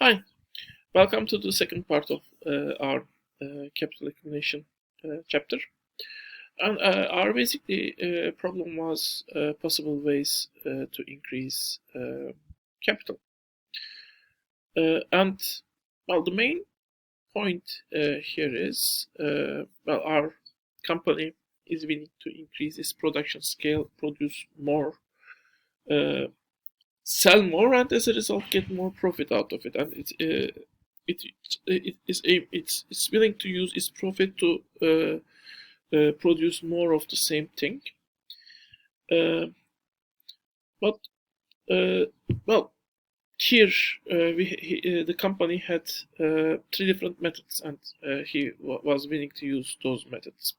Hi, welcome to the second part of our capital accumulation chapter. And our basically problem was possible ways to increase capital. And well, the main point here is our company is willing to increase its production scale, produce more, uh, sell more, and as a result, get more profit out of it. And it, it's willing to use its profit to produce more of the same thing. Uh, but uh, well, here the company had three different methods, and he was willing to use those methods.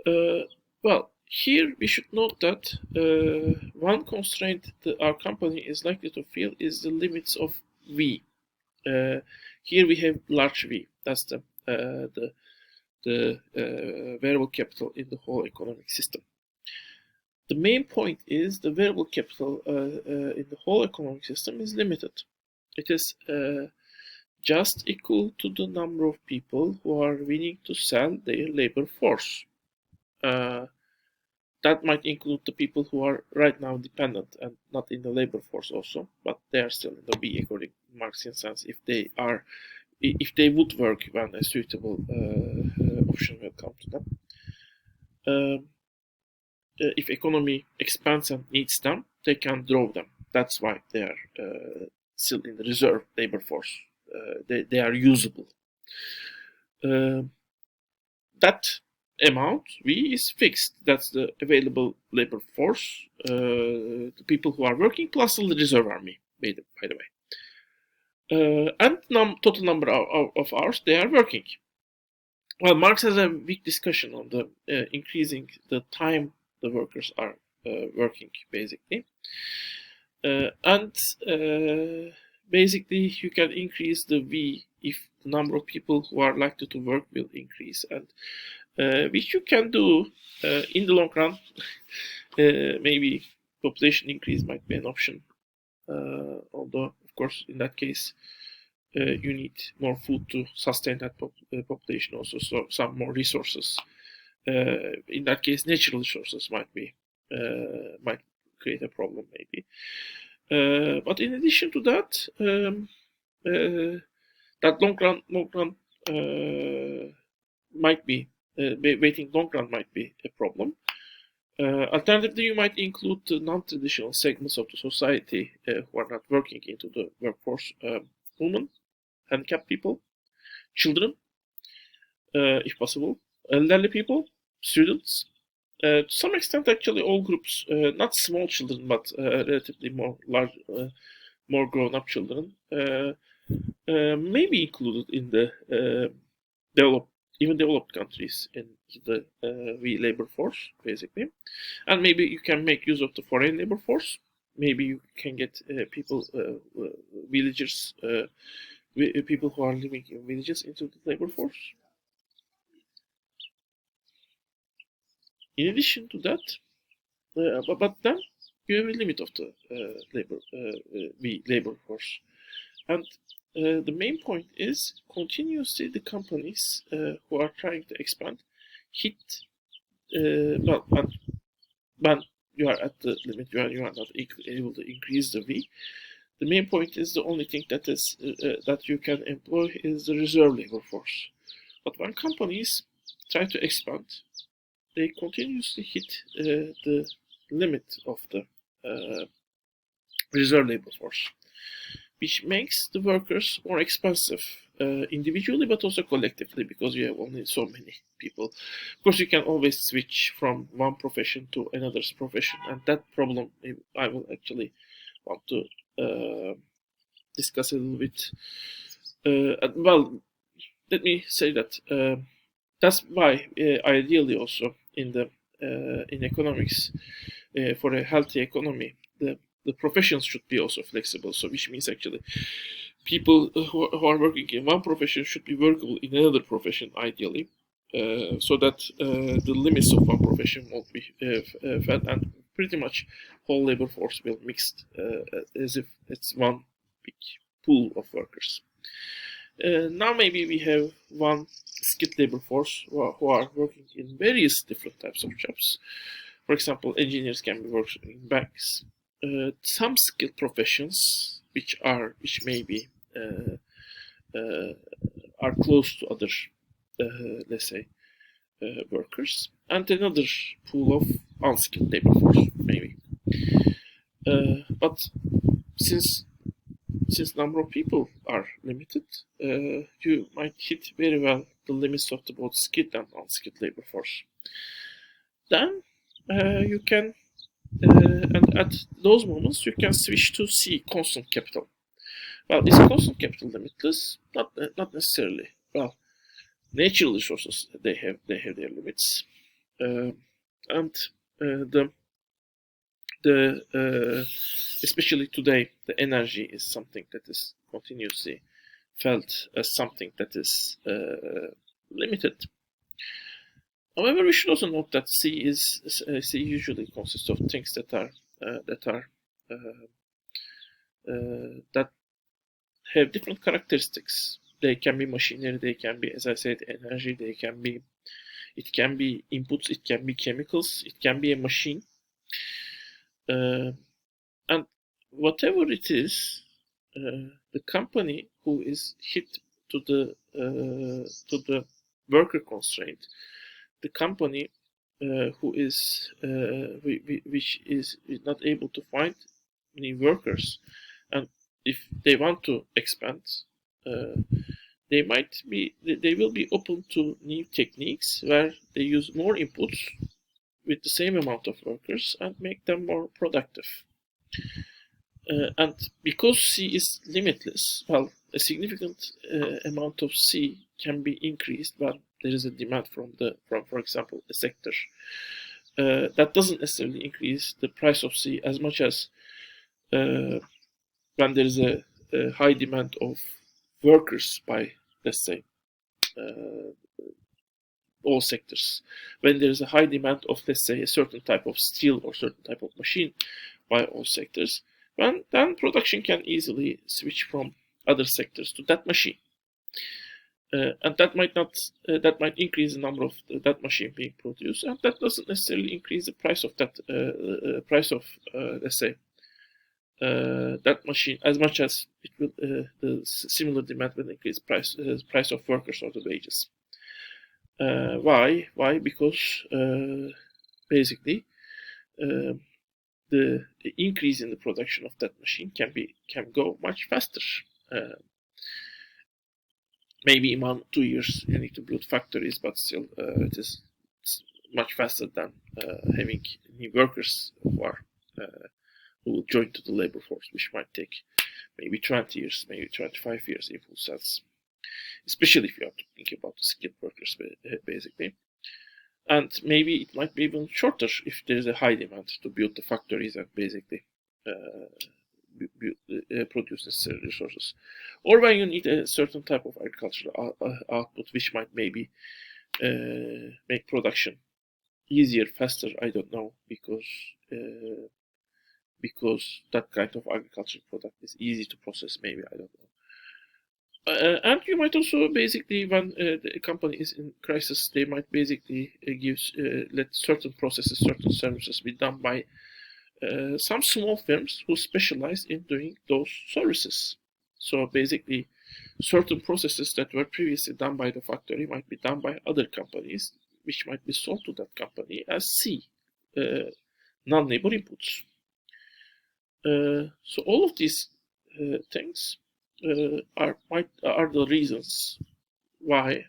Uh, well, here we should note that one constraint that our company is likely to feel is the limits of V. Here we have large V. That's the variable capital in the whole economic system. The main point is the variable capital in the whole economic system is limited. It is just equal to the number of people who are willing to sell their labor force. That might include the people who are right now dependent and not in the labor force also, but they are still in the B according to Marxian sense if they would work when a suitable option will come to them. If economy expands and needs them, they can draw them. That's why they are still in the reserve labor force. They are usable. That amount V is fixed. That's the available labor force, the people who are working plus the reserve army, by the way. And total number of hours they are working. Well, Marx has a big discussion on the increasing the time the workers are working, basically. And basically, you can increase the V if the number of people who are likely to work will increase, and which you can do in the long run. Maybe population increase might be an option, although, of course, in that case, you need more food to sustain that population also, so some more resources. In that case, natural resources might create a problem maybe. But in addition to that, that long run might be waiting long run might be a problem. Alternatively, you might include the non-traditional segments of the society who are not working into the workforce: women, handicapped people, children, if possible, elderly people, students. To some extent, actually, all groups, not small children, but relatively more large, more grown-up children, may be included in the developed countries in the labor force, basically. And maybe you can make use of the foreign labor force. Maybe you can get people, villagers, people who are living in villages into the labor force. In addition to that, but then you have a limit of the labor force, and the main point is continuously the companies who are trying to expand hit when you are at the limit, you are not able to increase the V. The main point is the only thing that is that you can employ is the reserve labor force. But when companies try to expand, they continuously hit the limit of the reserve labor force, which makes the workers more expensive individually but also collectively, because you have only so many people. Of course, you can always switch from one profession to another's profession, and that problem I will actually want to discuss a little bit. Well, let me say that that's why ideally also in economics, for a healthy economy, the professions should be also flexible. So which means actually people who are working in one profession should be workable in another profession ideally, so that the limits of one profession won't be felt, and pretty much whole labor force will mixed as if it's one big pool of workers. Now maybe we have one skilled labor force who are working in various different types of jobs. For example, engineers can be working in banks. Some skilled professions which maybe are close to other, let's say, workers, and another pool of unskilled labor force maybe. But since number of people are limited, you might hit very well the limits of the both skilled and unskilled labor force. Then you can, and at those moments, you can switch to C, constant capital. Well, is constant capital limitless? Not necessarily. Well, natural resources they have their limits, and especially today, the energy is something that is continuously felt as something that is limited. However, we should also note that C usually consists of things that have different characteristics. They can be machinery, they can be, as I said, energy, it can be inputs, it can be chemicals, it can be a machine. And whatever it is, the company who is hit to the worker constraint, the company which is not able to find new workers, and if they want to expand, they will be open to new techniques where they use more inputs with the same amount of workers and make them more productive. And because C is limitless, well, a significant amount of C can be increased when there is a demand from, for example, a sector. That doesn't necessarily increase the price of C as much as when there is a high demand of workers by, let's say, all sectors. When there is a high demand of, let's say, a certain type of steel or certain type of machine by all sectors, then production can easily switch from other sectors to that machine, and that might increase the number of that machine being produced, and that doesn't necessarily increase the price of that let's say that machine as much as it will. The similar demand will increase price of workers or the wages. Why? Because basically the increase in the production of that machine can go much faster. Maybe in 1 2 years you need to build factories, but still it is much faster than having new workers who will join to the labor force, which might take maybe 20 years, maybe 25 years in full sense. Especially if you are thinking about the skilled workers, basically. And maybe it might be even shorter if there is a high demand to build the factories and basically produce necessary resources. Or when you need a certain type of agricultural output, which might maybe make production easier, faster, I don't know, because that kind of agricultural product is easy to process, maybe, I don't know. And you might also basically, when the company is in crisis, they might basically let certain processes, certain services be done by some small firms who specialize in doing those services. So basically, certain processes that were previously done by the factory might be done by other companies, which might be sold to that company as C, non-labor inputs. So all of these things are the reasons why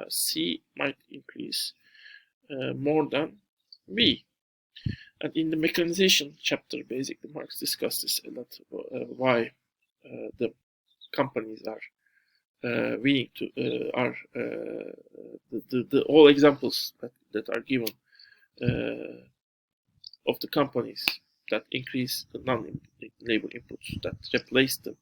C might increase more than B. And in the mechanization chapter, basically, Marx discussed this a lot, why the companies are willing to the all examples that are given of the companies that increase the non-labor inputs, that replace the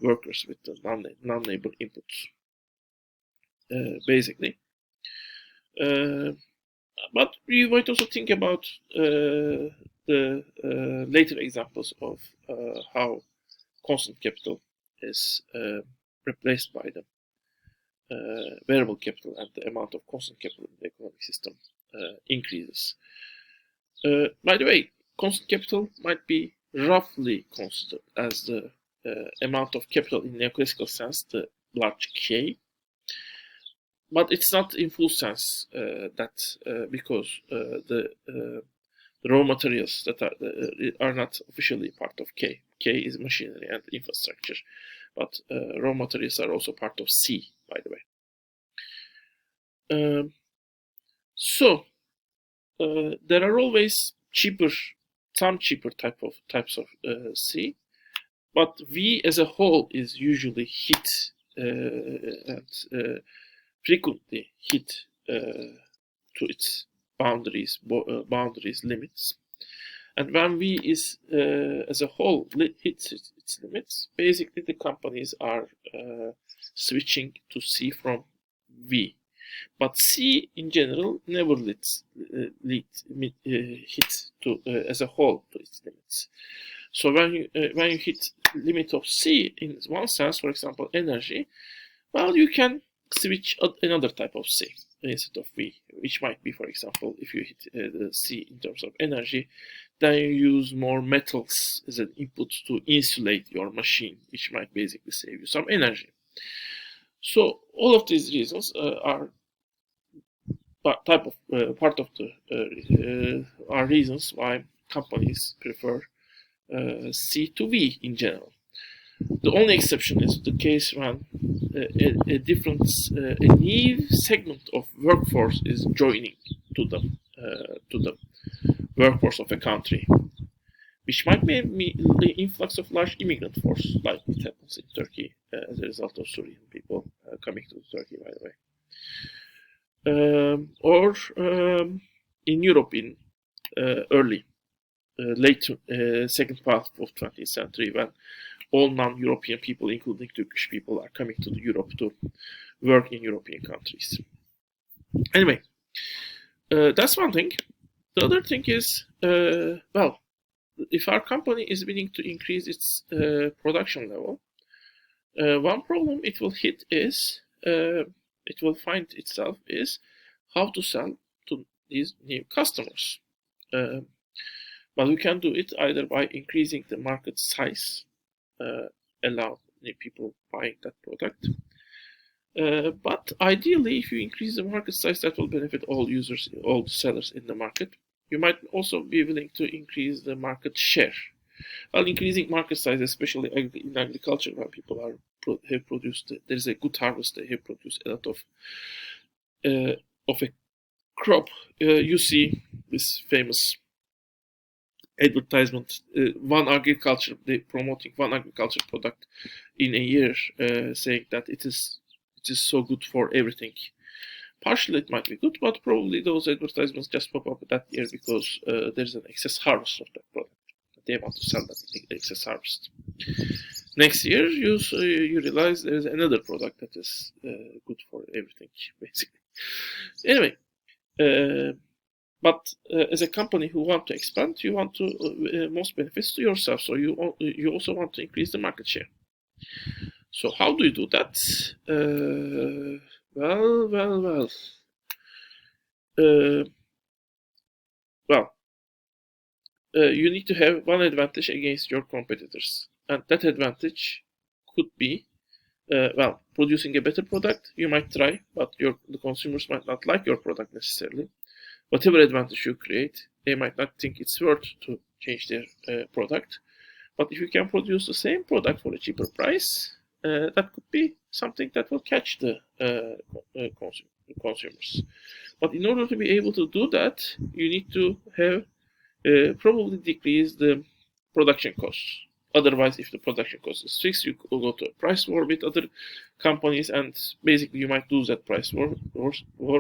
workers with the non-labor inputs, basically. But we might also think about the later examples of how constant capital is replaced by the variable capital, and the amount of constant capital in the economic system increases. By the way, constant capital might be roughly considered as the amount of capital in neoclassical sense, the large K, but it's not in full sense because the raw materials that are not officially part of K. K is machinery and infrastructure, but raw materials are also part of C, by the way. So there are always some cheaper types of C, but V as a whole is usually hit and frequently hit to its boundaries, limits. And when V is as a whole hits its limits, basically the companies are switching to C from V. But C in general never hits to as a whole to its limits. So when you hit limit of C in one sense, for example, energy, well, you can switch another type of C instead of V, which might be, for example, if you hit the C in terms of energy, then you use more metals as an input to insulate your machine, which might basically save you some energy. So all of these reasons are part of the are reasons why companies prefer C to V in general. The only exception is the case when a new segment of workforce is joining to the workforce of a country, which might be the influx of large immigrant force, like it happens in Turkey as a result of Syrian people coming to Turkey, by the way. Or in Europe in late second half of 20th century, when all non-European people, including Turkish people, are coming to Europe to work in European countries. Anyway, that's one thing. The other thing is, well, if our company is willing to increase its production level, one problem it will hit is, it will find itself is how to sell to these new customers. But we can do it either by increasing the market size, allow new people buying that product. But ideally, if you increase the market size, that will benefit all users, all sellers in the market. You might also be willing to increase the market share. Well, increasing market size, especially in agriculture, where people have produced, there is a good harvest, they have produced a lot of a crop. You see this famous advertisement, they promoting one agriculture product in a year, saying that it is so good for everything. Partially it might be good, but probably those advertisements just pop up that year because there's an excess harvest of that product. They want to sell that excess harvest. Next year, you realize there's another product that is good for everything, basically. Anyway, but as a company who want to expand, you want to most benefits to yourself. So you also want to increase the market share. So how do you do that? You need to have one advantage against your competitors, and that advantage could be, producing a better product. You might try, but the consumers might not like your product necessarily. Whatever advantage you create, they might not think it's worth to change their product. But if you can produce the same product for a cheaper price, that could be something that will catch the consumers. But in order to be able to do that, you need to have probably decrease the production costs. Otherwise, if the production cost is fixed, you will go to a price war with other companies, and basically you might lose that price war.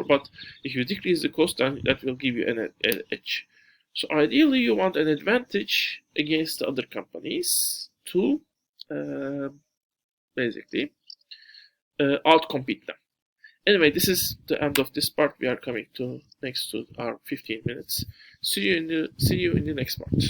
But if you decrease the cost, then that will give you an edge. So ideally, you want an advantage against the other companies to basically outcompete them. Anyway, this is the end of this part. We are coming to next to our 15 minutes. See you in the next part.